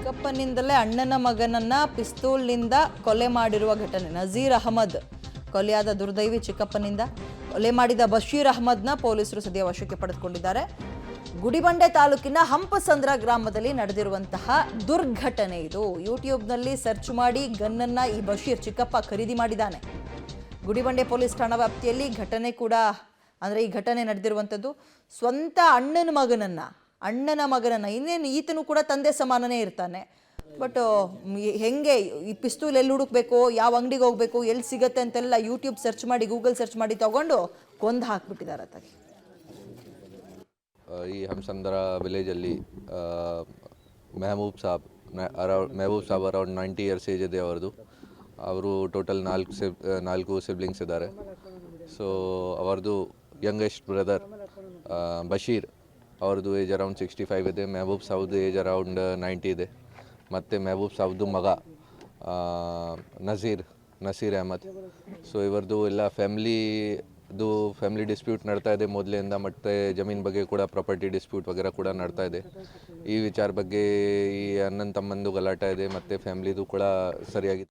ಚಿಕ್ಕಪ್ಪನಿಂದಲೇ ಅಣ್ಣನ ಮಗನನ್ನ ಪಿಸ್ತೂಲ್ನಿಂದ ಕೊಲೆ ಮಾಡಿರುವ ಘಟನೆ. ನಜೀರ್ ಅಹಮದ್ ಕೊಲೆಯಾದ ದುರ್ದೈವಿ ಚಿಕ್ಕಪ್ಪನಿಂದ. ಕೊಲೆ ಮಾಡಿದ ಬಶೀರ್ ಅಹಮದ್ನ ಪೊಲೀಸರು ಸದ್ಯ ವಶಕ್ಕೆ ಪಡೆದುಕೊಂಡಿದ್ದಾರೆ. ಗುಡಿಬಂಡೆ ತಾಲೂಕಿನ ಹಂಪಸಂದ್ರ ಗ್ರಾಮದಲ್ಲಿ ನಡೆದಿರುವಂತಹ ದುರ್ಘಟನೆ ಇದು. ಯೂಟ್ಯೂಬ್ನಲ್ಲಿ ಸರ್ಚ್ ಮಾಡಿ ಗನ್ನನ್ನ ಈ ಬಶೀರ್ ಚಿಕ್ಕಪ್ಪ ಖರೀದಿ ಮಾಡಿದ್ದಾನೆ. ಗುಡಿಬಂಡೆ ಪೊಲೀಸ್ ಠಾಣಾ ವ್ಯಾಪ್ತಿಯಲ್ಲಿ ಘಟನೆ ಕೂಡ ಈ ಘಟನೆ ನಡೆದಿರುವಂಥದ್ದು. ಸ್ವಂತ ಅಣ್ಣನ ಮಗನನ್ನ ಇನ್ನೇನು ಈತನು ಕೂಡ ತಂದೆ ಸಮಾನನೇ ಇರ್ತಾನೆ. ಬಟ್ ಹೆಂಗೆ ಈ ಪಿಸ್ತೂಲ್ ಎಲ್ಲಿ ಹುಡುಕ್ಬೇಕು, ಯಾವ ಅಂಗಡಿಗೆ ಹೋಗ್ಬೇಕು, ಎಲ್ಲಿ ಸಿಗತ್ತೆ ಅಂತೆಲ್ಲ ಯೂಟ್ಯೂಬ್ ಸರ್ಚ್ ಮಾಡಿ, ಗೂಗಲ್ ಸರ್ಚ್ ಮಾಡಿ ತಗೊಂಡು ಕೊಂದು ಹಾಕ್ಬಿಟ್ಟಿದ್ದಾರೆ ಅತ್ತಾಗಿ. ಈ ಹಂಸಂದ್ರ ವಿಲೇಜಲ್ಲಿ Mehboob Sab around 90 years age ಇದೆ ಅವರದು. ಅವರು ಟೋಟಲ್ 4 ಸಿಬ್ಲಿಂಗ್ಸ್ ಇದ್ದಾರೆ. ಸೊ ಅವರದು ಯಂಗೆಸ್ಟ್ ಬ್ರದರ್ ಬಶೀರ್, ಅವ್ರದ್ದು ಏಜ್ ಅರೌಂಡ್ 65 ಇದೆ. ಮೆಹಬೂಬ್ ಸಾಬ್ದು ಏಜ್ ಅರೌಂಡ್ 90 ಇದೆ. ಮತ್ತು ಮೆಹಬೂಬ್ ಸಾಬ್ದು ಮಗ ನಸೀರ್ ಅಹಮದ್. ಸೊ ಇವರದು ಎಲ್ಲ ಫ್ಯಾಮಿಲಿ ಡಿಸ್ಪ್ಯೂಟ್ ನಡ್ತಾ ಇದೆ ಮೊದಲಿಂದ. ಮತ್ತು ಜಮೀನು ಬಗ್ಗೆ ಕೂಡ ಪ್ರಾಪರ್ಟಿ ಡಿಸ್ಪ್ಯೂಟ್ ವಗೇರ ಕೂಡ ನಡ್ತಾ ಇದೆ. ಈ ವಿಚಾರ ಬಗ್ಗೆ ಈ ಅಣ್ಣನ ತಮ್ಮಂದು ಗಲಾಟೆ ಇದೆ ಮತ್ತು ಫ್ಯಾಮಿಲಿದು ಕೂಡ ಸರಿಯಾಗಿ